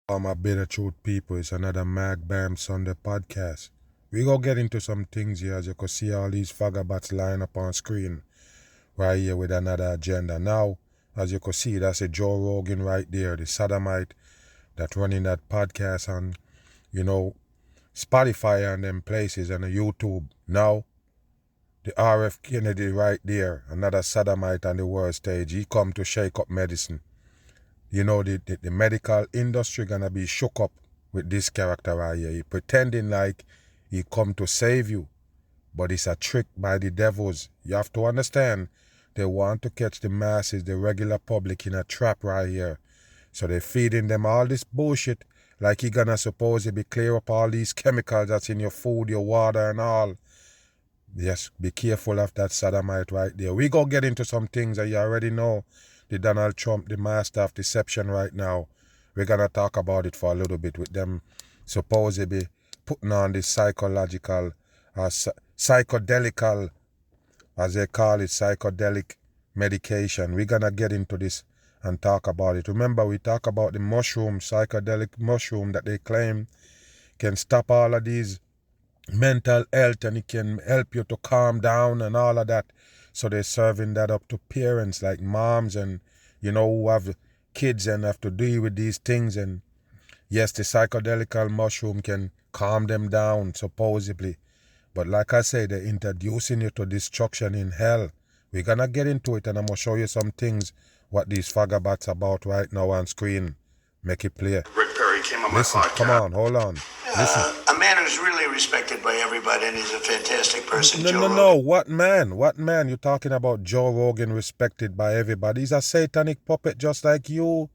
All my bitter truth people, it's another Mag Bam Sunday podcast. We gonna get into some things here, as you can see all these vagabonds lying up on screen right here with another agenda. Now, as you can see, that's a Joe Rogan right there, the sodomite that running that podcast on, Spotify and them places and the YouTube. Now, the RF Kennedy right there, another sodomite on the world stage. He come to shake up medicine. The medical industry gonna be shook up with this character right here. He pretending like he come to save you, but it's a trick by the devils. You have to understand, they want to catch the masses, the regular public, in a trap right here. So they're feeding them all this bullshit, like he gonna supposedly clear up all these chemicals that's in your food, your water and all. Yes, be careful of that sodomite right there. We gonna get into some things that you already know. The Donald Trump, the master of deception right now. We're going to talk about it for a little bit with them supposedly putting on this psychological, psychedelic, as they call it, psychedelic medication. We're going to get into this and talk about it. Remember, we talk about the mushroom, psychedelic mushroom that they claim can stop all of these mental health and it can help you to calm down and all of that. So they're serving that up to parents like moms and, who have kids and have to deal with these things. And yes, the psychedelic mushroom can calm them down, supposedly. But like I say, they're introducing you to destruction in hell. We're going to get into it and I'm going to show you some things, what these vagabonds about right now on screen. Make it play. Rick Perry came on Listen, my podcast. Come on, hold on. Listen. A man who's really respected by everybody and he's a fantastic person. No. What man? What man? You're talking about Joe Rogan respected by everybody. He's a satanic puppet just like you.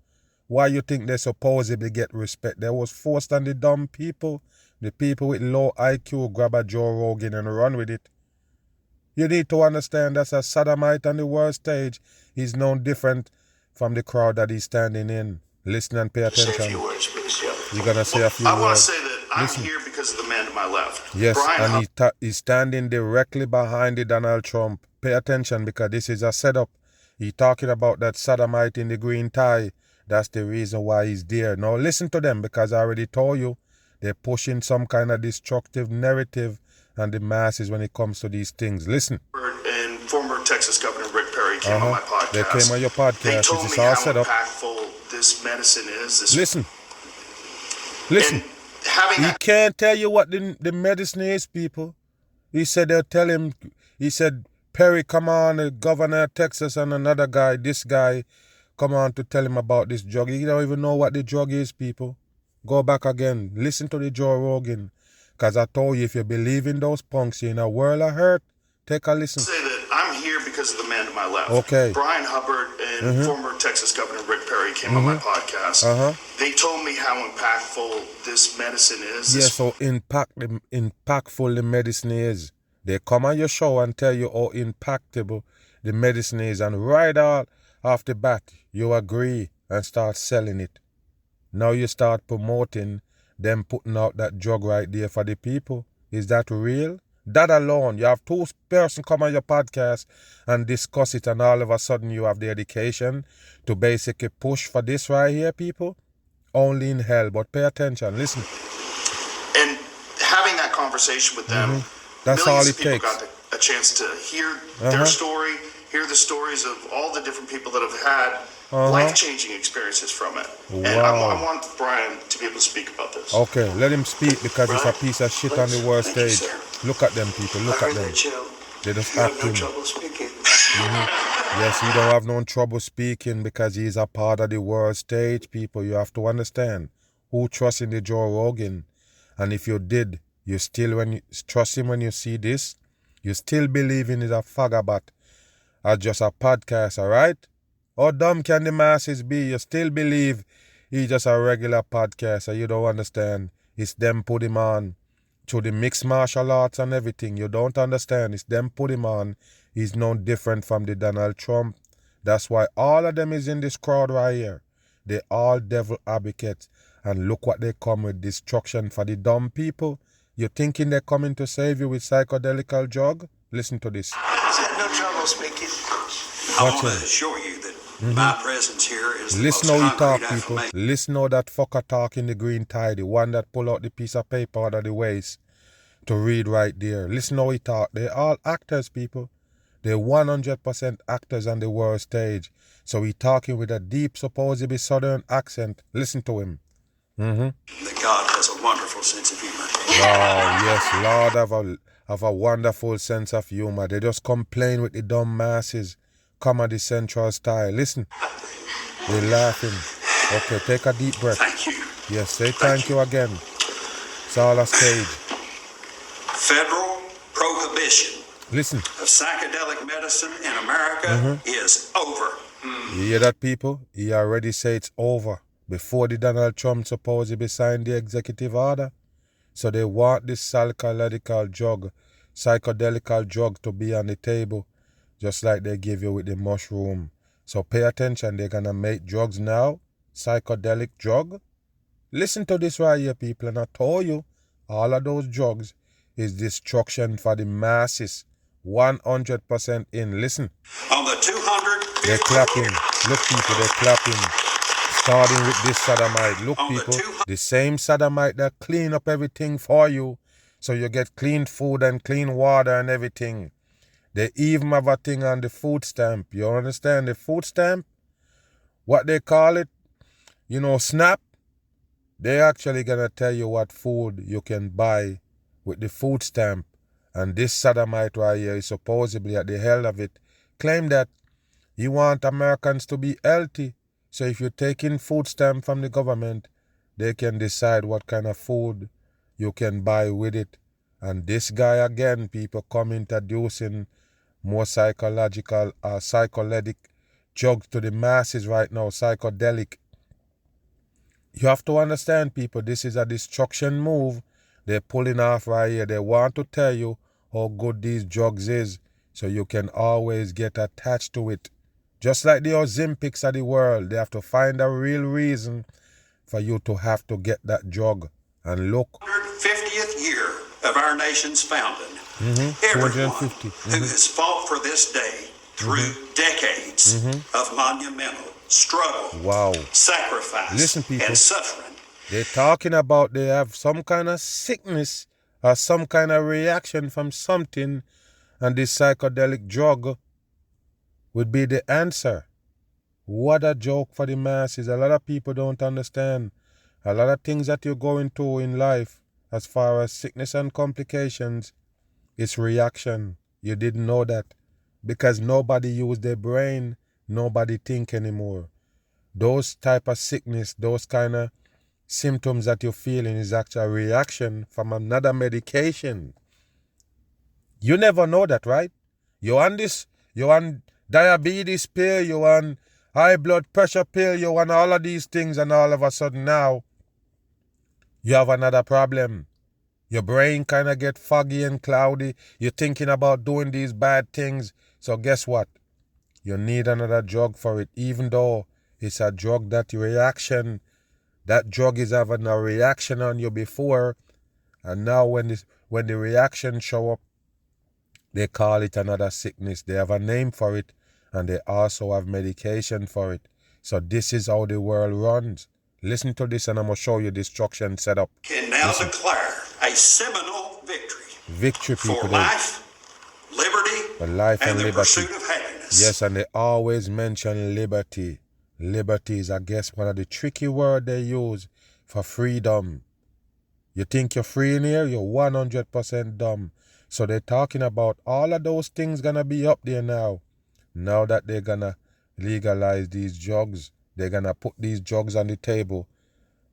Why you think they supposedly get respect? They was forced on the dumb people. The people with low IQ grab a Joe Rogan and run with it. You need to understand that's a sodomite on the world stage. He's no different from the crowd that he's standing in. Listen and pay attention. Say a few words, please, Joe. You're going to say a few words. I want to say that I'm here because of the man to my left. Yes, Brian and he's standing directly behind the Donald Trump. Pay attention because this is a setup. He's talking about that sodomite in the green tie. That's the reason why he's there. Now listen to them because I already told you they're pushing some kind of destructive narrative on the masses when it comes to these things. Listen. and former Texas Governor Rick Perry came on my podcast. They came on your podcast. They told It's me all how set up. impactful this medicine is. Listen. And having He can't tell you what the medicine is, people. He said they'll tell him. He said, Perry, come on, the governor of Texas and another guy, this guy, come on to tell him about this drug. He don't even know what the drug is, people. Go back again. Listen to the Joe Rogan. Because I told you, if you believe in those punks, you're in a world of hurt. Take a listen. say that I'm here because of the man to my left. Okay. Brian Hubbard and former Texas Governor Rick Perry came on my podcast. They told me how impactful this medicine is. Yeah, so impactful the medicine is. They come on your show and tell you how impactful the medicine is. And right off the bat, you agree and start selling it. Now you start promoting them putting out that drug right there for the people. Is that real? That alone, you have two persons come on your podcast and discuss it and all of a sudden you have the education to basically push for this right here, people? Only in hell, but pay attention, listen. And having that conversation with them, That's millions all of it people takes. got a chance to hear their story, hear the stories of all the different people that have had life-changing experiences from it. And I want Brian to be able to speak about this. Okay, let him speak because it's a piece of shit on the world Thank you, stage. sir. Look at them, people, look at them. They just You have no acting. trouble speaking. Yes, he don't have no trouble speaking because he's a part of the world stage, people. You have to understand who trusts in the Joe Rogan. And if you did, you still, when you trust him when you see this, you still believe in it a fagabot as just a podcast, all right? How dumb can the masses be? You still believe he's just a regular podcaster. You don't understand. It's them put him on to the mixed martial arts and everything. You don't understand. It's them put him on. He's no different from the Donald Trump. That's why all of them is in this crowd right here. They all devil advocates. And look what they come with, destruction for the dumb people. You thinking they're coming to save you with psychedelic drug? Listen to this. I have no trouble speaking. I want to assure you that my presence here is is the Listen most how he talk, concrete people. affirmation. Listen how that fucker talk in the green tie, the one that pull out the piece of paper out of the waist to read right there. Listen how he talk. They're all actors, people. They're 100% actors on the world stage. So he talking with a deep, supposedly southern accent. Listen to him. That God has a wonderful sense of humor. Lord, yes, Lord have a wonderful sense of humor. They just complain with the dumb masses. Comedy Central style. Listen. They're laughing. Okay, take a deep breath. Thank you. Yes, say thank you again. It's all a stage. Federal prohibition Listen. of psychedelic medicine in America is over. You hear that, people? He already said it's over before the Donald Trump supposedly signed the executive order. So they want this psychedelic drug to be on the table, just like they give you with the mushroom. So pay attention, they're gonna make drugs now, psychedelic drug. Listen to this right here, people, and I told you, all of those drugs is destruction for the masses. 100% in. Listen. On the 200, They're clapping. Look, people, they're clapping. Starting with this sodomite. Look, people, the same sodomite that clean up everything for you, so you get clean food and clean water and everything. They even have a thing on the food stamp. You understand the food stamp? What they call it? SNAP. They actually gonna tell you what food you can buy with the food stamp. And this sodomite right here is supposedly at the hell of it. Claim that he want Americans to be healthy. So if you're taking food stamp from the government, they can decide what kind of food you can buy with it. And this guy again, people, come introducing more psychological psychedelic drugs to the masses right now, psychedelic. You have to understand, people, this is a destruction move they're pulling off right here. They want to tell you how good these drugs is, so you can always get attached to it. Just like the Ozempics of the world, they have to find a real reason for you to have to get that drug. And look. 150th year of our nation's founding. 250. Who has fought for this day through decades of monumental struggle, Wow. sacrifice, Listen, people. and suffering. They're talking about they have some kind of sickness or some kind of reaction from something, and this psychedelic drug would be the answer. What a joke for the masses. A lot of people don't understand. A lot of things that you're going through in life, as far as sickness and complications, it's reaction. You didn't know that. Because nobody use their brain, nobody think anymore. Those type of sickness, those kind of symptoms that you're feeling is actually a reaction from another medication. You never know that, right? You're on diabetes pill, you're on high blood pressure pill, you're on all of these things, and all of a sudden now, you have another problem. Your brain kind of get foggy and cloudy. You're thinking about doing these bad things. So guess what? You need another drug for it, even though it's a drug that drug is having a reaction on you before, and now when the reaction show up, they call it another sickness. They have a name for it, and they also have medication for it. So this is how the world runs. Listen to this, and I'm going to show you destruction setup. Can now declare a seminal victory. Victory, people. For life, liberty, and the liberty. pursuit of happiness. Yes, and they always mention liberty. Liberty is, I guess, one of the tricky words they use for freedom. You think you're free in here? You're 100% dumb. So they're talking about all of those things gonna be up there now. Now that they're gonna legalize these drugs, they're gonna put these drugs on the table.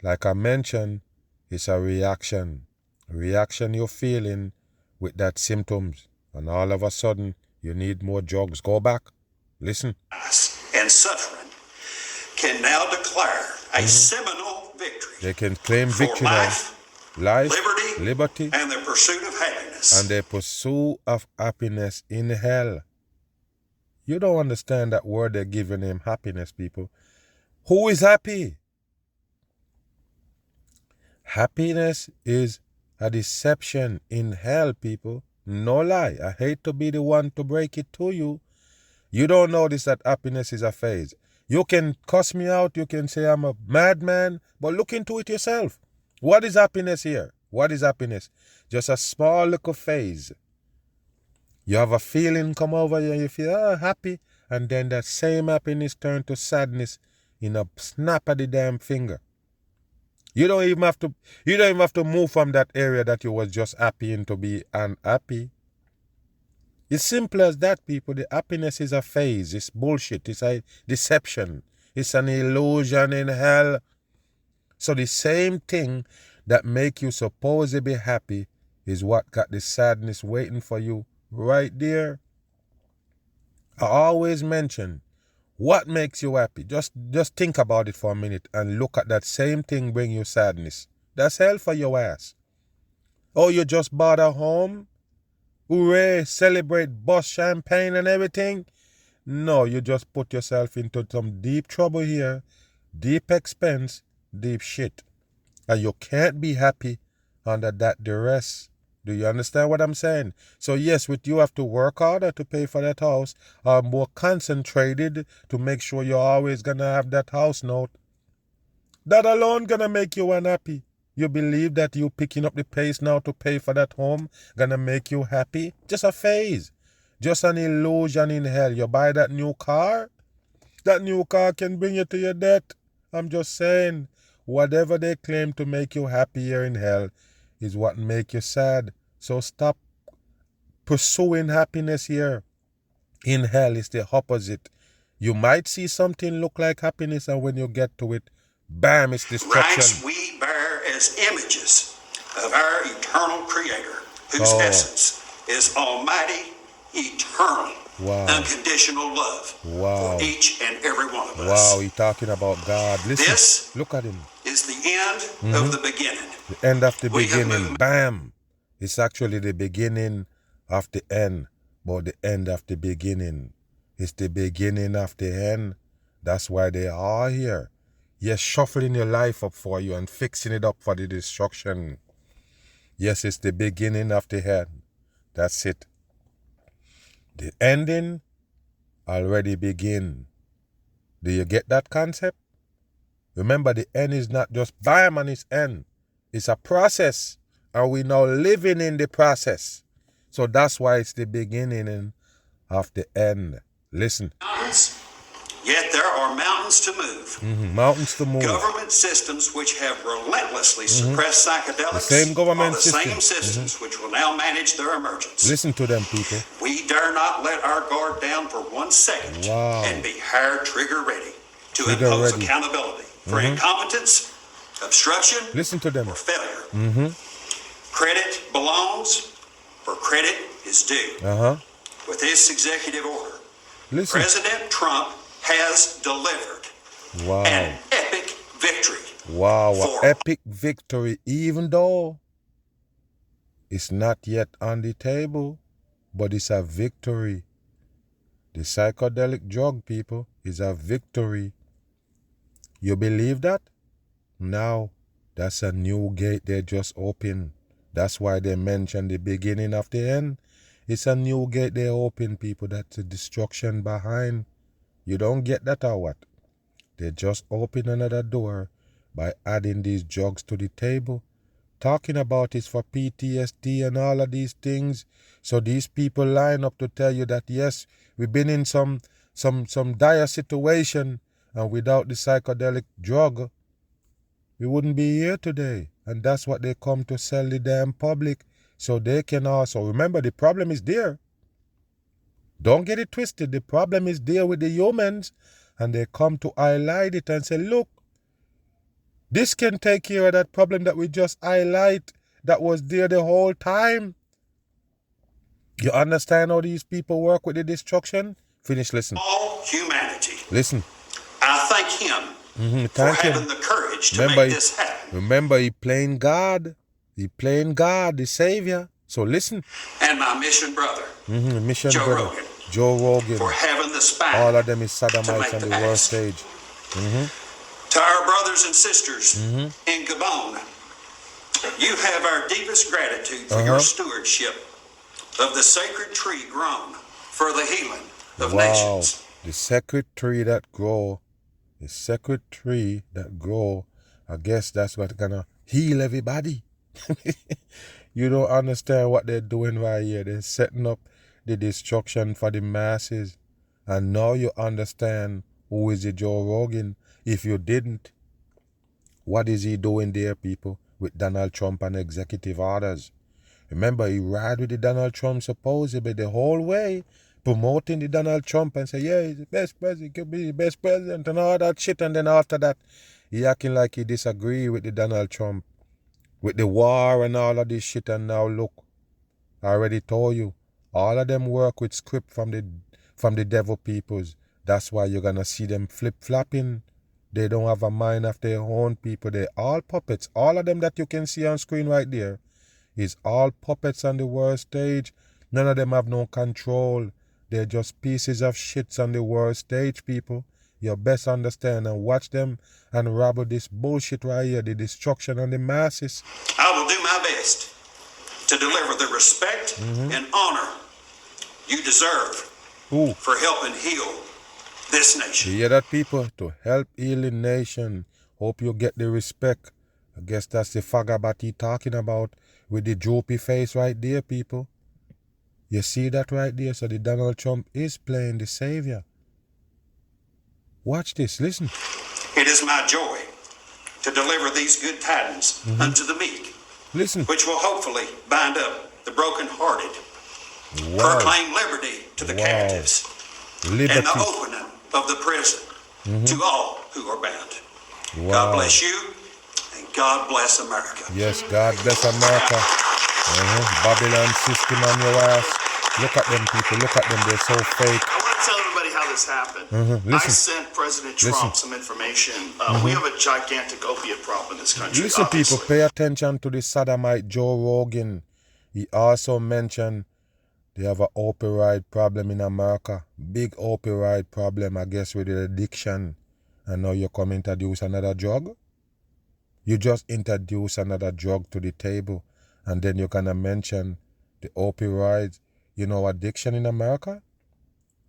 Like I mentioned, it's a reaction. A reaction you're feeling with that symptoms. And all of a sudden, you need more drugs. Go back. Listen. And suffering can now declare a seminal victory. They can claim victory for life, now. Life, liberty, and the pursuit of happiness. And the pursuit of happiness in hell. You don't understand that word they're giving him, happiness, people. Who is happy? Happiness is a deception in hell, people. No lie. I hate to be the one to break it to you. You don't notice that happiness is a phase. You can cuss me out, you can say I'm a madman, but look into it yourself. What is happiness here? What is happiness? Just a small little phase. You have a feeling come over you, you feel happy, and then that same happiness turn to sadness in a snap of the damn finger. You don't even have to move from that area that you was just happy into be unhappy. It's simple as that, people. The happiness is a phase. It's bullshit. It's a deception. It's an illusion in hell. So the same thing that make you supposedly be happy is what got the sadness waiting for you right there. I always mention, what makes you happy? Just think about it for a minute and look at that same thing bring you sadness. That's hell for your ass. Oh, you just bought a home? Hooray, celebrate, bust champagne and everything? No, you just put yourself into some deep trouble here, deep expense, deep shit. And you can't be happy under that duress. Do you understand what I'm saying? So yes, with you have to work harder to pay for that house, or more concentrated to make sure you're always gonna have that house note. That alone gonna make you unhappy. You believe that you picking up the pace now to pay for that home gonna make you happy? Just a phase. Just an illusion in hell. You buy that new car? That new car can bring you to your death. I'm just saying, whatever they claim to make you happy here in hell is what make you sad. So stop pursuing happiness here. In hell, it's the opposite. You might see something look like happiness, and when you get to it, bam, it's destruction. Rights we bear as images of our eternal Creator, whose essence is almighty, eternal, unconditional love for each and every one of us. Wow, he's talking about God. Listen, this look at him. Is the end of the beginning. The end of the beginning. Bam! It's actually the beginning of the end, but the end of the beginning. It's the beginning of the end. That's why they are here. Yes, shuffling your life up for you and fixing it up for the destruction. Yes, it's the beginning of the end. That's it. The ending already begin. Do you get that concept? Remember, the end is not just bam and it's end. It's a process. And we now living in the process. So that's why it's the beginning of the end. Listen. Mountains, yet there are mountains to move. Mountains to move. Government systems which have relentlessly suppressed psychedelics the same government are the same systems which will now manage their emergence. Listen to them, people. We dare not let our guard down for 1 second and be hair trigger ready to impose accountability for incompetence, obstruction, listen to them, or failure. Credit belongs where credit is due. With this executive order, President Trump has delivered an epic victory. Wow, an epic victory, even though it's not yet on the table, but it's a victory. The psychedelic drug, people, is a victory. You believe that? Now, that's a new gate they just opened. That's why they mentioned the beginning of the end. It's a new gate they open, people. That's the destruction behind. You don't get that or what? They just open another door by adding these drugs to the table. Talking about is for PTSD and all of these things. So these people line up to tell you that yes, we've been in some dire situation, and without the psychedelic drug, we wouldn't be here today. And that's what they come to sell the damn public. So they can also, remember, the problem is there. Don't get it twisted. The problem is there with the humans. And they come to highlight it and say, look, this can take care of that problem that we just highlight that was there the whole time. You understand how these people work with the destruction? Finish, listen. All humanity. Listen. I thank him for having the courage to make this happen. Remember, he playing God. He playing God, the Savior. So listen. And my mission brother, Rogan. Joe Rogan. For having the spine. All of them is sodomites on the world stage. To our brothers and sisters in Gabon, you have our deepest gratitude for your stewardship of the sacred tree grown for the healing of nations. The sacred tree that grow The sacred tree that grow, I guess that's what's gonna heal everybody. You don't understand what they're doing right here. They're setting up the destruction for the masses. And now you understand who is the Joe Rogan. If you didn't, what is he doing there, people, with Donald Trump and executive orders? Remember, he ride with the Donald Trump supposedly the whole way, promoting the Donald Trump and say, yeah, he's the best president, he could be the best president and all that shit. And then after that, he acting like he disagree with the Donald Trump, with the war and all of this shit. And now look, I already told you, all of them work with script from the devil peoples. That's why you're gonna see them flip-flopping. They don't have a mind of their own, people. They're all puppets. All of them that you can see on screen right there is all puppets on the world stage. None of them have no control. They're just pieces of shits on the world stage, people. You best understand and watch them unravel this bullshit right here, the destruction on the masses. I will do my best to deliver the respect and honor you deserve for helping heal this nation. You hear that, people? To help heal the nation. Hope you get the respect. I guess that's the fagabat he talking about with the droopy face right there, people. You see that right there? So the Donald Trump is playing the savior. Watch this, listen. It is my joy to deliver these good tidings unto the meek, Listen. which will hopefully bind up the brokenhearted, Wow. proclaim liberty to the captives, Liberty. and the opening of the prison to all who are bound. Wow. God bless you, and God bless America. Yes, God bless America. Babylon system on your ass. Look at them, people. Look at them. They're so fake. I want to tell everybody how this happened. I Listen. sent President Trump some information. We have a gigantic opiate problem in this country. Listen, obviously. people, pay attention to the sodomite Joe Rogan. He also mentioned they have an opioid problem in America. Big opioid problem, I guess, with the addiction. And now you come introduce another drug? You just introduce another drug to the table. And then you're going to mention the opioids, addiction in America?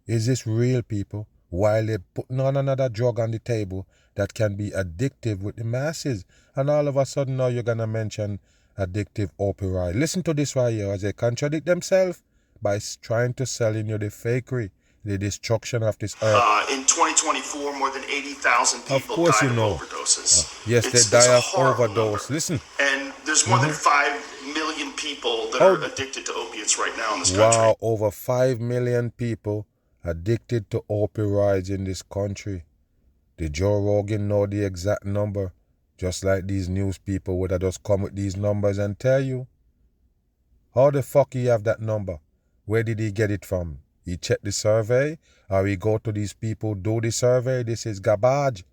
Is this real, people? While they're putting on another drug on the table that can be addictive with the masses. And all of a sudden now you're going to mention addictive opioid. Listen to this right here as they contradict themselves by trying to sell in you the fakery, the destruction of this earth. In 2024, more than 80,000 people Of course died you know. of overdoses. Yes, It's they die a of horrible overdose. number. Listen. And there's more than 5 million people that are addicted to opiates right now in this country. Wow, over 5 million people addicted to opioids in this country. Did Joe Rogan know the exact number? Just like these news people would have just come with these numbers and tell you. How the fuck he have that number? Where did he get it from? He checked the survey? Or he go to these people, do the survey? This is garbage.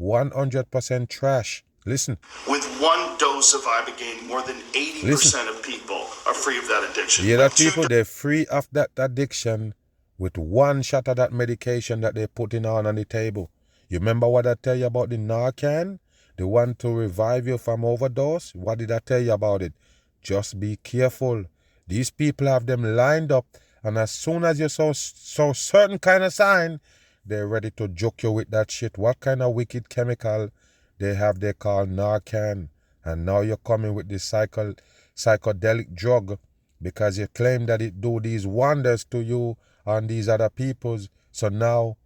100% trash. Listen. With one dose of Ibogaine, more than 80% of people are free of that addiction. You hear that, With two people? They're free of that addiction with one shot of that medication that they're putting on the table. You remember what I tell you about the Narcan? The one to revive you from overdose? What did I tell you about it? Just be careful. These people have them lined up, and as soon as you saw certain kind of sign, they're ready to joke you with that shit. What kind of wicked chemical they call Narcan? And now you're coming with this psychedelic drug because you claim that it do these wonders to you and these other peoples. So now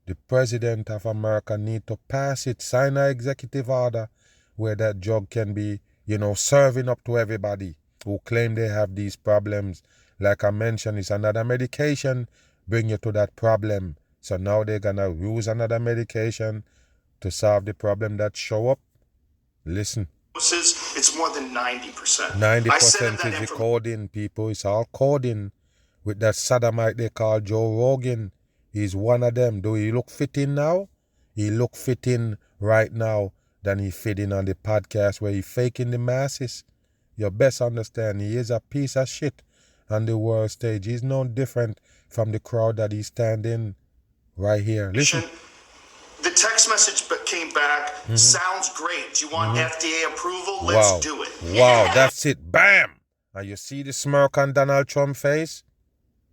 the president of America need to pass it, sign an executive order where that drug can be, serving up to everybody who claim they have these problems. Like I mentioned, it's another medication bring you to that problem. So now they're going to use another medication to solve the problem that show up. Listen. It's more than 90%. 90% is the coding, people. It's all coding with that sodomite they call Joe Rogan. He's one of them. Do he look fitting now? He look fitting right now than he fitting on the podcast where he faking the masses. You best understand he is a piece of shit on the world stage. He's no different from the crowd that he's standing right here. Listen. The text message came back. Sounds great. Do you want FDA approval? Let's do it. Wow, that's it. Bam! And you see the smirk on Donald Trump's face?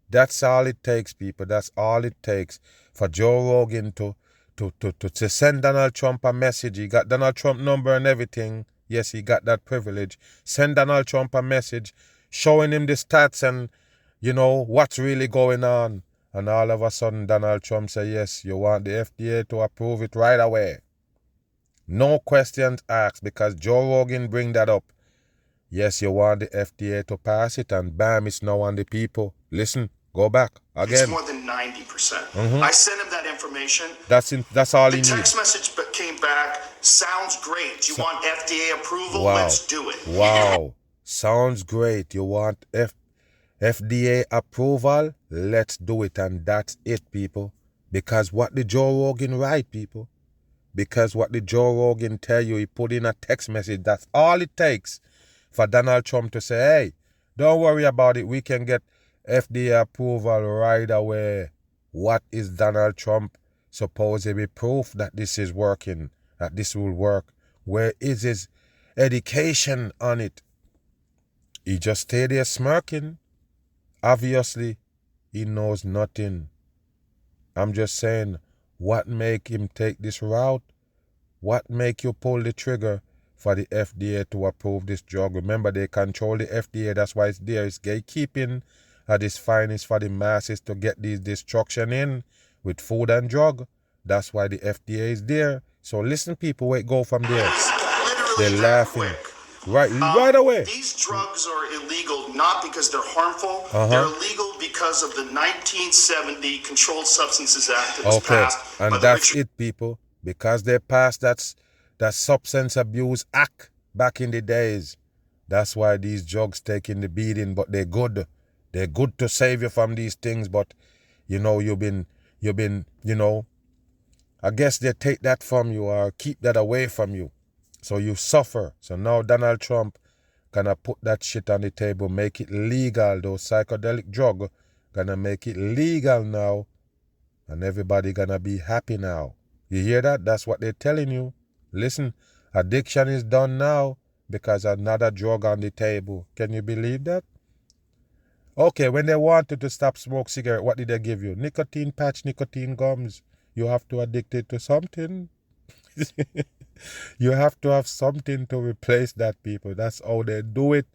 That's all it takes, people. That's all it takes for Joe Rogan to to send Donald Trump a message. He got Donald Trump number and everything. Yes, he got that privilege. Send Donald Trump a message showing him the stats and, what's really going on. And all of a sudden, Donald Trump say, yes, you want the FDA to approve it right away. No questions asked, because Joe Rogan bring that up. Yes, you want the FDA to pass it, and bam, it's now on the people. Listen, go back again. It's more than 90%. I sent him that information. That's all he needs. The text message came back. Sounds great. You want FDA approval? Wow. Let's do it. Wow. Sounds great. You want FDA approval? Let's do it. And that's it, people. Because what the Joe Rogan write, people. Because what the Joe Rogan tell you, he put in a text message. That's all it takes for Donald Trump to say, hey, don't worry about it. We can get FDA approval right away. What is Donald Trump supposed to be proof that this is working, that this will work? Where is his education on it? He just stay there smirking. Obviously, he knows nothing. I'm just saying, what make him take this route? What make you pull the trigger for the FDA to approve this drug? Remember, they control the FDA. That's why it's there. It's gatekeeping at its finest for the masses to get these destruction in with food and drug. That's why the FDA is there. So listen, people, where it go from there. They're laughing. Right away. These drugs are illegal not because they're harmful. They're illegal because of the 1970 Controlled Substances Act that was passed. And that's it, people. Because they passed that Substance Abuse Act back in the days. That's why these drugs taking the beating, but they're good. They're good to save you from these things, but you've been, I guess they take that from you or keep that away from you. So you suffer. So now Donald Trump gonna put that shit on the table, make it legal. Those psychedelic drug gonna make it legal now, and everybody gonna be happy now. You hear that? That's what they're telling you. Listen, addiction is done now because another drug on the table. Can you believe that? Okay, when they wanted to stop smoke cigarette, what did they give you? Nicotine patch, nicotine gums. You have to addict it to something. You have to have something to replace that, people. That's how they do it.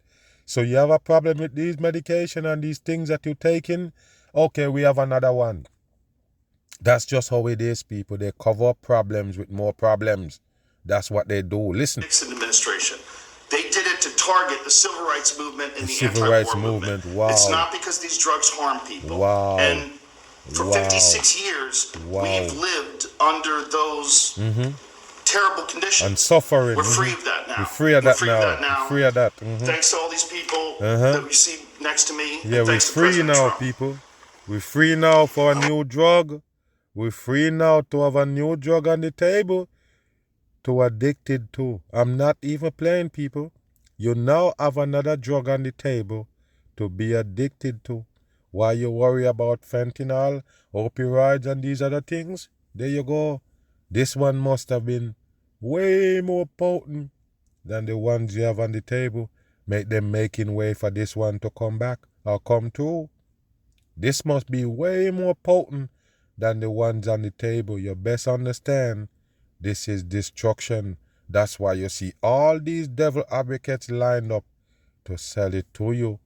So you have a problem with these medication and these things that you're taking? Okay, we have another one. That's just how it is, people. They cover up problems with more problems. That's what they do. Listen. Nixon administration. They did it to target the civil rights movement and the civil anti-war rights movement. Wow. It's not because these drugs harm people. Wow. And for 56 years, we've lived under those terrible conditions. And suffering. We're free of that now. We're free of that now. We're free of that. Thanks to all these people that you see next to me. Yeah, we're free now, Trump. People. We're free now for a new drug. We're free now to have a new drug on the table to addicted to. I'm not even playing, people. You now have another drug on the table to be addicted to. Why you worry about fentanyl, opioids, and these other things? There you go. This one must have been way more potent than the ones you have on the table. Make them making way for this one to come back or come through. This must be way more potent than the ones on the table. You best understand, this is destruction. That's why you see all these devil advocates lined up to sell it to you.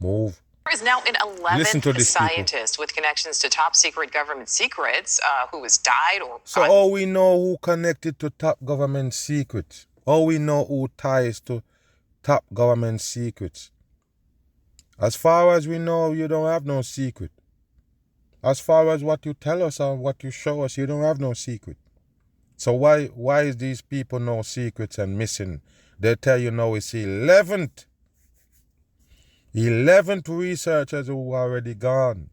Move. Is now an 11th scientist with connections to top secret government secrets who has died or... So all we know who connected to top government secrets. All we know who ties to top government secrets. As far as we know, you don't have no secret. As far as what you tell us and what you show us, you don't have no secret. So why is these people no secrets and missing? They tell you now it's 11th researchers who are already gone.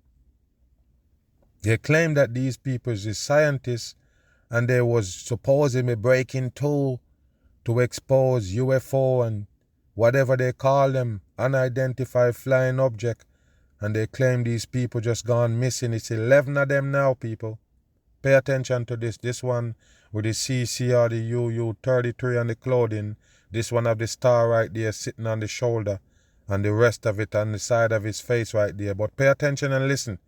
They claim that these people is scientists and they was supposedly breaking through to expose UFO and whatever they call them, unidentified flying object, and they claim these people just gone missing. It's 11 of them now, people. Pay attention to this. This one with the CC or the UU-33 on the clothing. This one have the star right there sitting on the shoulder, and the rest of it on the side of his face right there. But pay attention and listen.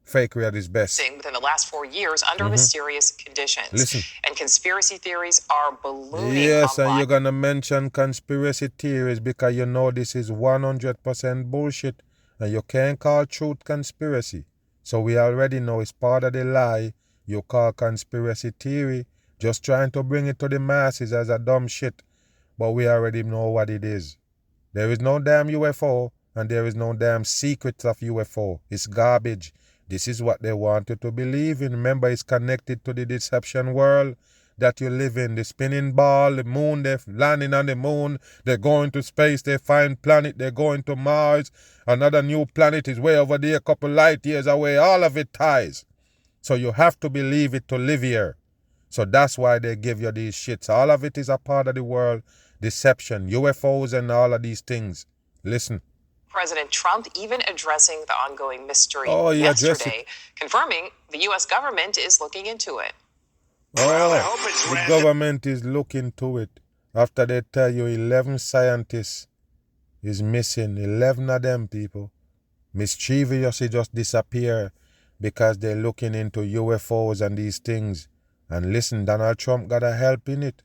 Fakery at its best. Within the last 4 years under mysterious conditions. Listen. And conspiracy theories are ballooning Yes, online. and you're going to mention conspiracy theories because you know this is 100% bullshit. And you can't call truth conspiracy. So we already know it's part of the lie you call conspiracy theory. Just trying to bring it to the masses as a dumb shit. But we already know what it is. There is no damn UFO and there is no damn secrets of UFO. It's garbage. This is what they want you to believe in. Remember, it's connected to the deception world that you live in. The spinning ball, the moon, they're landing on the moon. They're going to space, they find planet, they're going to Mars. Another new planet is way over there, a couple light years away. All of it ties. So you have to believe it to live here. So that's why they give you these shits. All of it is a part of the world. Deception, UFOs and all of these things. Listen. President Trump even addressing the ongoing mystery yesterday, confirming the U.S. government is looking into it. Well, I hope it's the government is looking to it. After they tell you 11 scientists is missing, 11 of them people mischievously just disappear because they're looking into UFOs and these things. And listen, Donald Trump got a help in it.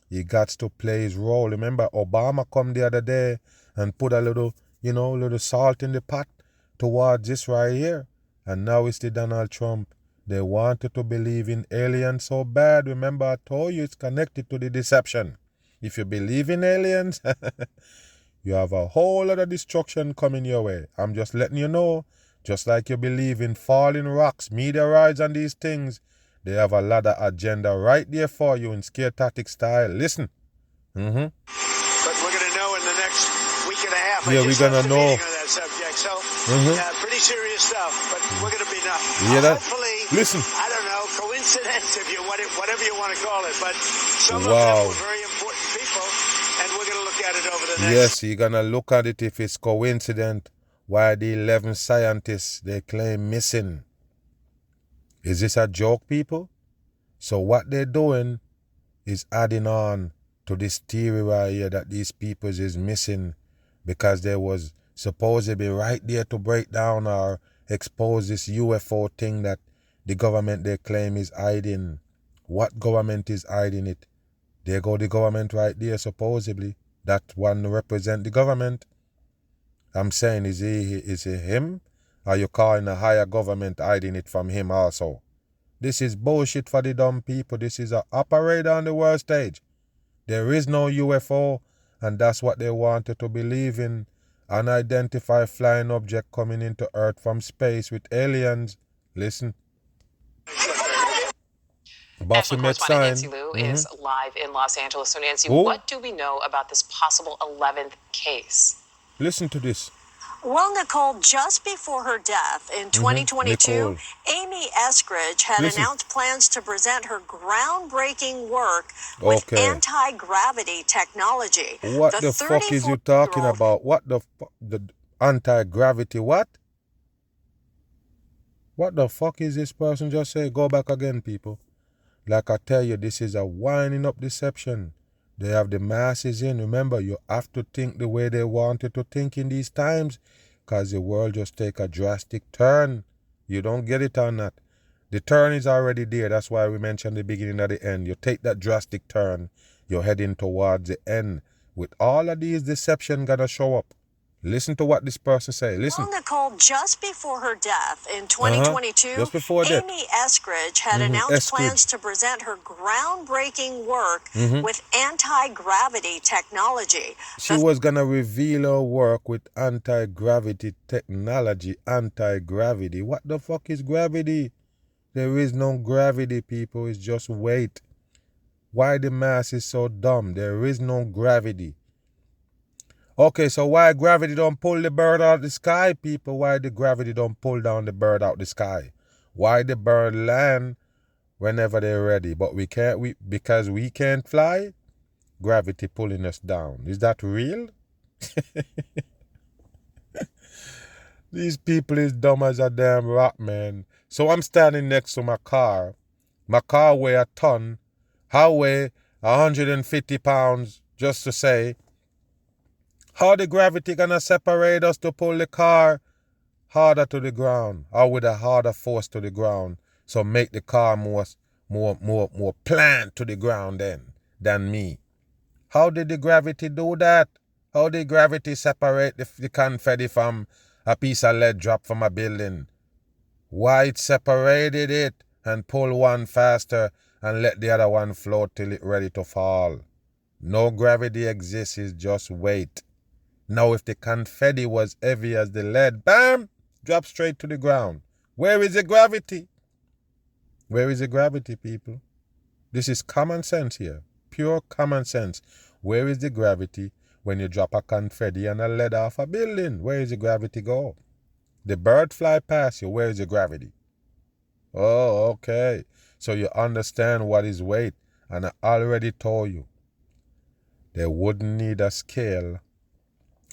He got to play his role. Remember, Obama come the other day and put a little salt in the pot towards this right here. And now it's the Donald Trump. They wanted to believe in aliens so bad. Remember, I told you it's connected to the deception. If you believe in aliens, you have a whole lot of destruction coming your way. I'm just letting you know, just like you believe in falling rocks, meteorites and these things, they have a lot of agenda right there for you in scare-tactic style. Listen. But we're going to know in the next week and a half. Yeah, we're going to know. On that subject. So, pretty serious stuff, but we're going to be done. Hopefully, listen. I don't know, coincidence, whatever you want to call it, but some of them were very important people, and we're going to look at it over the next. Yes, you're going to look at it if it's coincident why the 11 scientists they claim missing. Is this a joke, people? So what they're doing is adding on to this theory right here that these people is missing because they was supposed to be right there to break down or expose this UFO thing that the government they claim is hiding. What government is hiding it? There go the government right there supposedly. That one represent the government. I'm saying, is it him? Are you calling a higher government hiding it from him also? This is bullshit for the dumb people. This is an operator on the world stage. There is no UFO, and that's what they wanted to believe in. Unidentified flying object coming into Earth from space with aliens. Listen. National correspondent Nancy Liu is live in Los Angeles. So Nancy, what do we know about this possible 11th case? Listen to this. Well, Nicole, just before her death in 2022, Amy Eskridge had announced plans to present her groundbreaking work with anti-gravity technology. What the fuck is you talking about? What the anti-gravity what? What the fuck is this person just say? Go back again, people. Like I tell you, this is a winding up deception. They have the masses in. Remember, you have to think the way they wanted to think in these times because the world just take a drastic turn. You don't get it on that. The turn is already there. That's why we mentioned the beginning and the end. You take that drastic turn, you're heading towards the end. With all of these deception gonna show up. Listen to what this person say. Listen. Well, Nicole, just before her death in 2022, Amy Eskridge had announced plans to present her groundbreaking work with anti-gravity technology. She was going to reveal her work with anti-gravity technology. Anti-gravity. What the fuck is gravity? There is no gravity, people. It's just weight. Why the mass is so dumb? There is no gravity. Okay, so why gravity don't pull the bird out of the sky, people? Why the gravity don't pull down the bird out of the sky? Why the bird land whenever they're ready? But we can't, because we can't fly? Gravity pulling us down. Is that real? These people is dumb as a damn rock, man. So I'm standing next to my car. My car weigh a ton. I weigh 150 pounds, just to say. How the gravity gonna separate us to pull the car harder to the ground, or with a harder force to the ground, so make the car more plant to the ground then than me. How did the gravity do that? How did gravity separate the confetti from a piece of lead drop from a building? Why it separated it and pull one faster and let the other one float till it ready to fall? No gravity exists, it's just weight. Now if the confetti was heavy as the lead, bam, drop straight to the ground. Where is the gravity? Where is the gravity, people? This is common sense here. Pure common sense. Where is the gravity when you drop a confetti and a lead off a building? Where is the gravity go? The bird fly past you. Where is the gravity? Oh, okay. So you understand what is weight. And I already told you. They wouldn't need a scale.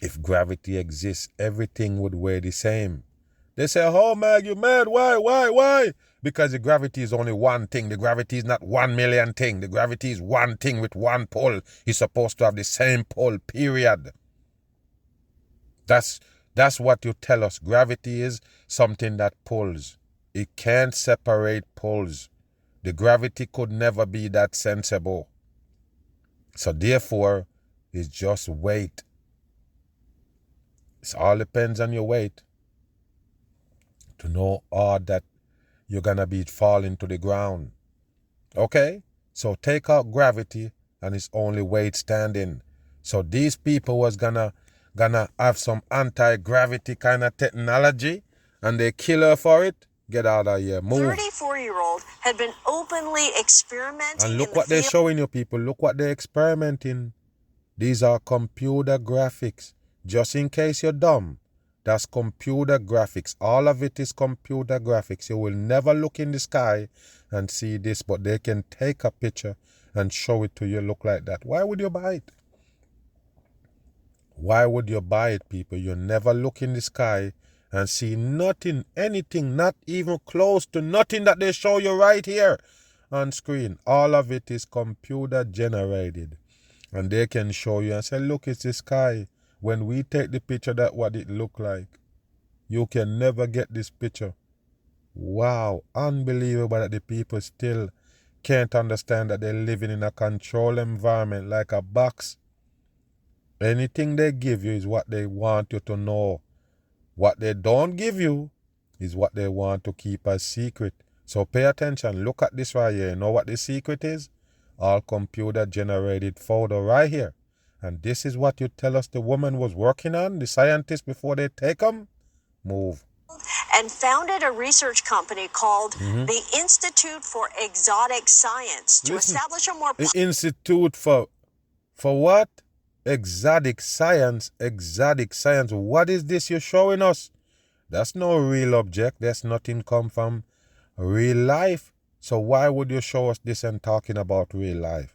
If gravity exists, everything would weigh the same. They say, oh, Mag, you mad? Why? Because the gravity is only one thing. The gravity is not 1 million thing. The gravity is one thing with one pull. It's supposed to have the same pull, period. That's what you tell us. Gravity is something that pulls. It can't separate pulls. The gravity could never be that sensible. So therefore, it's just weight. It all depends on your weight. To know all that you're going to be falling to the ground. Okay? So take out gravity and it's only weight standing. So these people was gonna have some anti-gravity kind of technology and they kill her for it. Get out of here. Move. 34-year-old had been openly experimenting. And look what they're showing you, people. Look what they're experimenting. These are computer graphics. Just in case you're dumb. That's computer graphics. All of it is computer graphics. You will never look in the sky and see this, but they can take a picture and show it to you look like that. Why would you buy it? Why would you buy it, people? You never look in the sky and see nothing, anything, not even close to nothing that they show you right here on screen. All of it is computer generated. And they can show you and say, look, it's the sky. When we take the picture, that's what it look like. You can never get this picture. Wow, unbelievable that the people still can't understand that they're living in a controlled environment like a box. Anything they give you is what they want you to know. What they don't give you is what they want to keep a secret. So pay attention. Look at this right here. You know what the secret is? All computer generated photo right here. And this is what you tell us the woman was working on, the scientists, before they take them? Move. And founded a research company called the Institute for Exotic Science to establish a more... The Institute for what? Exotic science. Exotic science. What is this you're showing us? That's no real object. There's nothing come from real life. So why would you show us this and talking about real life?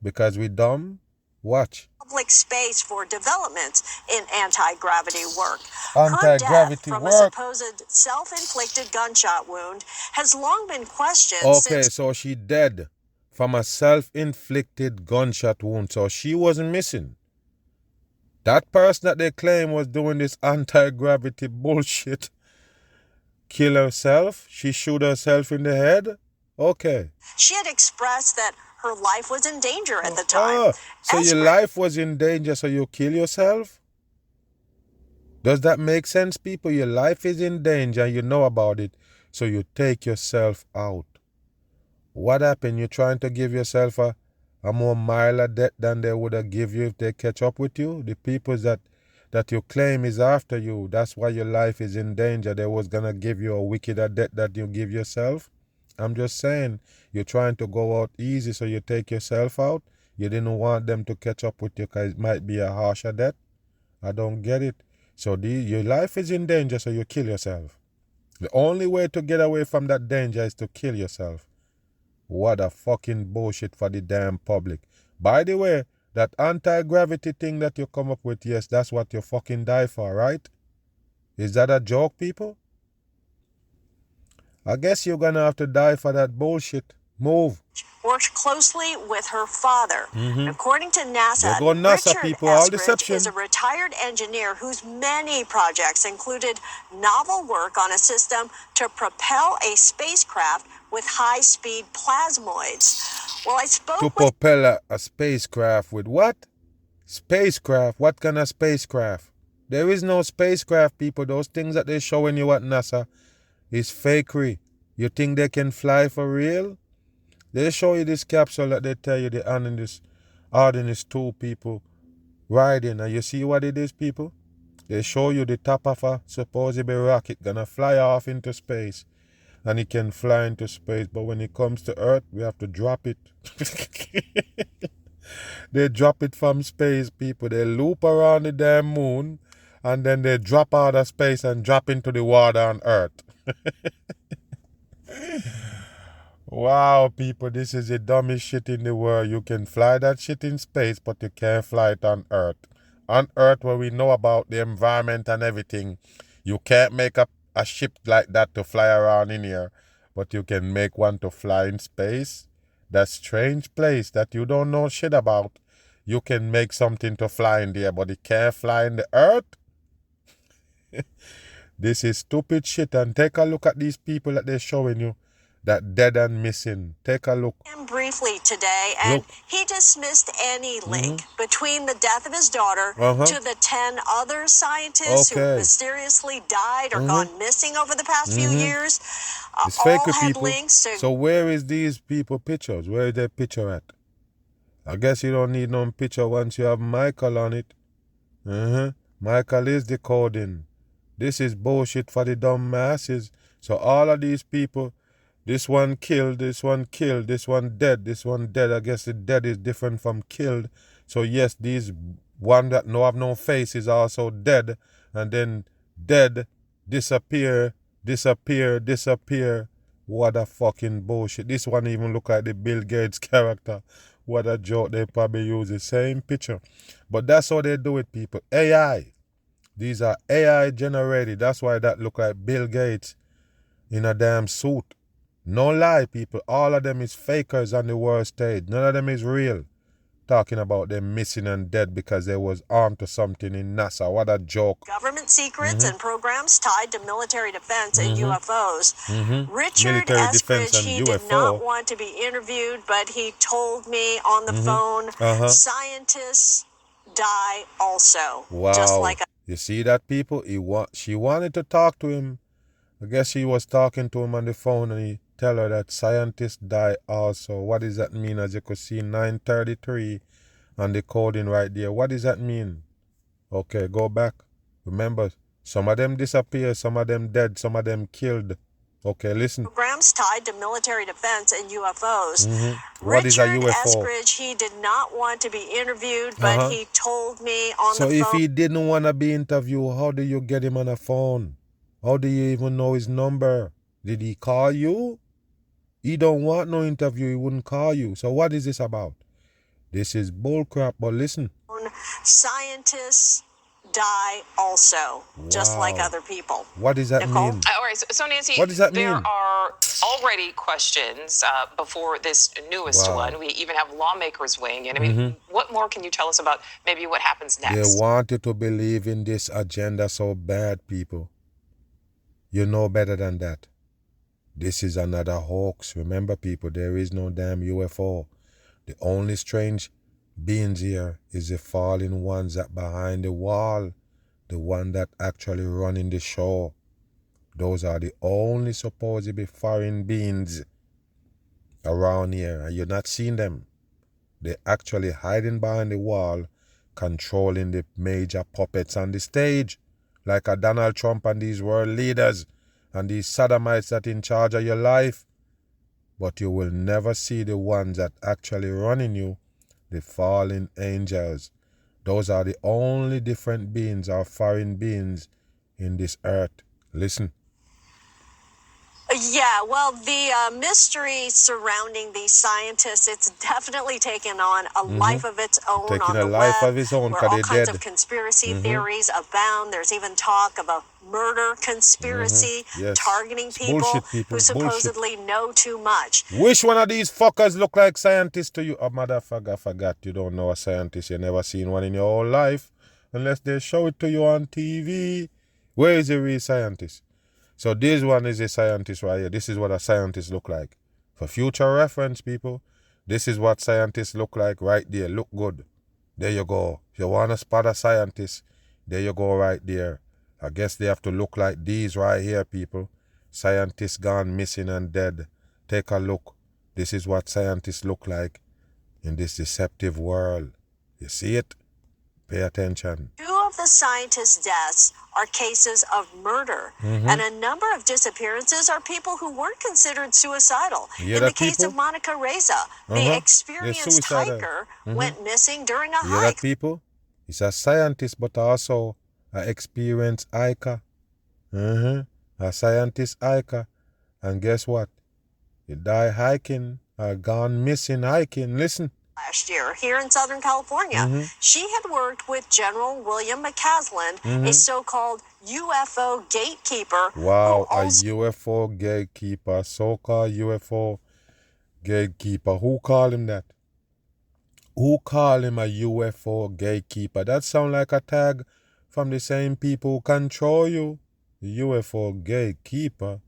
Because we dumb? Watch. Public space for developments in anti-gravity work. Anti-gravity Her death from work. a supposed self-inflicted gunshot wound has long been questioned. Okay, so she dead from a self-inflicted gunshot wound. So she wasn't missing. That person that they claim was doing this anti-gravity bullshit kill herself. She shoot herself in the head. Okay. She had expressed that her life was in danger at the time. So your life was in danger, so you kill yourself? Does that make sense, people? Your life is in danger, you know about it, so you take yourself out. What happened? You're trying to give yourself a more milder death than they would have give you if they catch up with you? The people that you claim is after you, that's why your life is in danger. They was going to give you a wickeder death that you give yourself? I'm just saying, you're trying to go out easy, so you take yourself out. You didn't want them to catch up with you because it might be a harsher death. I don't get it. So your life is in danger, so you kill yourself. The only way to get away from that danger is to kill yourself. What a fucking bullshit for the damn public. By the way, that anti-gravity thing that you come up with, yes, that's what you fucking die for, right? Is that a joke, people? I guess you're gonna have to die for that bullshit. Move. Worked closely with her father. According to NASA, There go NASA Richard people, all Eskridge deception. is a retired engineer whose many projects included novel work on a system to propel a spacecraft with high-speed plasmoids. Well, I spoke To propel a spacecraft with what? Spacecraft? What kind of spacecraft? There is no spacecraft, people. Those things that they're showing you at NASA is fakery. You think they can fly for real? They show you this capsule that they tell you the ordinary two people riding, and you see what it is, people? They show you the top of a supposedly rocket gonna fly off into space, and it can fly into space, but when it comes to Earth, we have to drop it. They drop it from space, people. They loop around the damn moon, and then they drop out of space and drop into the water on Earth. Wow, people, this is the dumbest shit in the world. You can fly that shit in space, but you can't fly it on Earth. On Earth, where we know about the environment and everything, you can't make a ship like that to fly around in here, but you can make one to fly in space. That strange place that you don't know shit about. You can make something to fly in there, but it can't fly in the Earth. This is stupid shit, and take a look at these people that they're showing you. That dead and missing. Take a look. Briefly today, and he dismissed any link between the death of his daughter to the 10 other scientists who mysteriously died or gone missing over the past few years. It's all fake had people. links to... So where is these people pictures? Where is their picture at? I guess you don't need no picture once you have Michael on it. Michael is decoding. This is bullshit for the dumb masses. So all of these people, this one killed, this one killed, this one dead, this one dead. I guess the dead is different from killed. So yes, these one that no have no face is also dead. And then dead, disappear. What a fucking bullshit. This one even look like the Bill Gates character. What a joke. They probably use the same picture. But that's how they do it, people. AI. These are AI generated. That's why that look like Bill Gates in a damn suit. No lie, people. All of them is fakers on the world stage. None of them is real. Talking about them missing and dead because they was armed to something in NASA. What a joke. Government secrets and programs tied to military defense and UFOs. Richard Military defense Eskridge, and he UFO. did not want to be interviewed, but he told me on the phone, scientists die also. Wow. Just like you see that, people? She wanted to talk to him. I guess she was talking to him on the phone, and he tell her that scientists die also. What does that mean? As you could see, 933 on the coding right there. What does that mean? Okay, go back. Remember, some of them disappear, some of them dead, some of them killed. Okay, listen. Programs tied to military defense and UFOs. What is a Richard UFO? Eskridge, he did not want to be interviewed, but he told me on the phone. So if he didn't want to be interviewed, how do you get him on a phone? How do you even know his number? Did he call you? He don't want no interview, he wouldn't call you. So what is this about? This is bullcrap, but listen. Scientists die also, just like other people. What does that mean? All right, so Nancy, what does that there mean? are already questions before this newest one. We even have lawmakers weighing in. I mean, what more can you tell us about maybe what happens next? They wanted to believe in this agenda so bad, people. You know better than that. This is another hoax. Remember, people, there is no damn UFO. The only strange beings here is the fallen ones that behind the wall, the one that actually running the show. Those are the only supposedly foreign beings around here, and you're not seeing them. They're actually hiding behind the wall, controlling the major puppets on the stage, like a Donald Trump and these world leaders and these sodomites that in charge of your life. But you will never see the ones that actually running you, the fallen angels. Those are the only different beings or foreign beings in this earth. Listen. Yeah, well, the mystery surrounding these scientists, it's definitely taken on a life of its own Taking on a the life web, of his own where because all they're kinds of dead. conspiracy theories abound. There's even talk of a murder conspiracy Yes. targeting It's people bullshit, who people. Bullshit. supposedly know too much. Which one of these fuckers look like scientists to you? Oh, motherfucker, I forgot you don't know a scientist. You never seen one in your whole life. Unless they show it to you on TV. Where is the real scientist? So this one is a scientist right here. This is what a scientist look like. For future reference, people, this is what scientists look like right there. Look good. There you go. If you want to spot a scientist, there you go right there. I guess they have to look like these right here, people. Scientists gone missing and dead. Take a look. This is what scientists look like in this deceptive world. You see it? Pay attention. 2 of the scientists' deaths are cases of murder, and a number of disappearances are people who weren't considered suicidal. You In that the case people? of Monica Reza, the experienced suicidal. hiker went missing during a You hear that, hike. people? He's a scientist, but also an experienced hiker. A scientist hiker. And guess what? He died hiking, or gone missing hiking. Listen. Last year here in Southern California. She had worked with General William McCaslin, a so-called UFO gatekeeper. Wow, who a also UFO gatekeeper, so-called UFO gatekeeper. Who called him that? Who called him a UFO gatekeeper? That sounds like a tag from the same people who control you. UFO gatekeeper.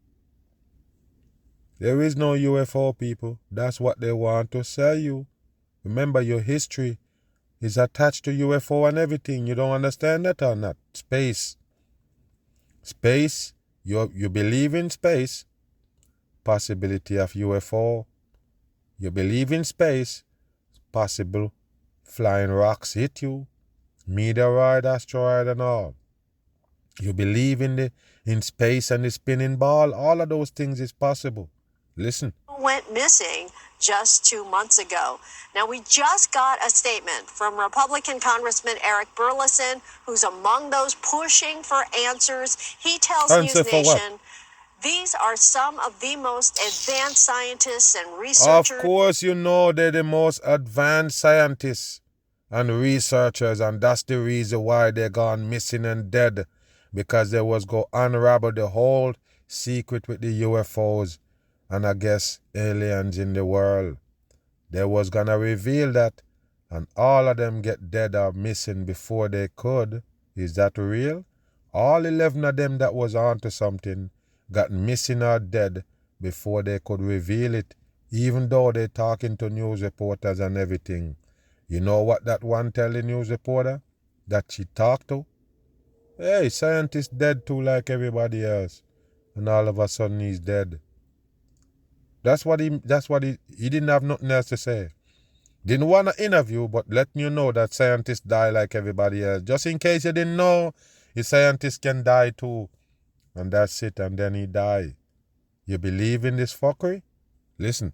There is no UFO, people. That's what they want to sell you. Remember, your history is attached to UFO and everything. You don't understand that or not? Space. Space, you believe in space. Possibility of UFO. You believe in space. Possible flying rocks hit you. Meteoroid, asteroid and all. You believe in space and the spinning ball. All of those things is possible. Listen. went missing just 2 months ago. Now, we just got a statement from Republican Congressman Eric Burleson, who's among those pushing for answers. He tells Answer News for what? Nation, these are some of the most advanced scientists and researchers. Of course, you know they're the most advanced scientists and researchers, and that's the reason why they're gone missing and dead, because they was go unravel the whole secret with the UFOs and I guess aliens in the world. They was gonna reveal that, and all of them get dead or missing before they could. Is that real? All 11 of them that was onto something got missing or dead before they could reveal it, even though they talking to news reporters and everything. You know what that one tell the news reporter that she talked to? Hey, scientist dead too like everybody else. And all of a sudden he's dead. That's what he didn't have nothing else to say. Didn't want to interview, but letting you know that scientists die like everybody else. Just in case you didn't know, a scientist can die too. And that's it, and then he died. You believe in this fuckery? Listen.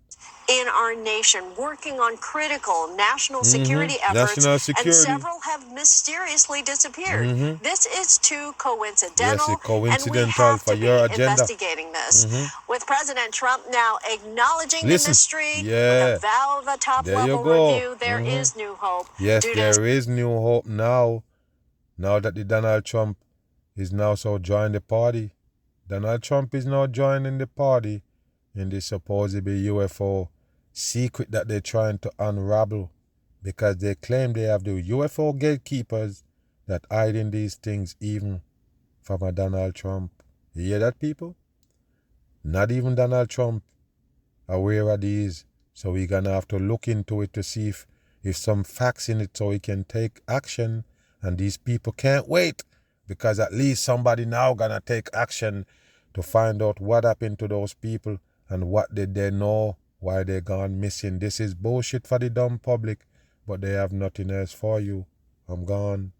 In our nation, working on critical national security efforts, National security. and several have mysteriously disappeared. This is too coincidental, Yes, it's coincidental and we have for to be your agenda. investigating this. With President Trump now acknowledging the mystery with Yeah. a vow of a There you top-level go. review, there is new hope. Yes, due to there is new hope now. Now that the Donald Trump is now so joined the party. Donald Trump is now joining the party in this supposedly UFO secret that they're trying to unravel, because they claim they have the UFO gatekeepers that hiding these things even from a Donald Trump. You hear that, people? Not even Donald Trump aware of these. So we're gonna have to look into it to see if some facts in it so we can take action. And these people can't wait, because at least somebody now gonna take action to find out what happened to those people and what did they know, why they gone missing. This is bullshit for the dumb public, but they have nothing else for you. I'm gone.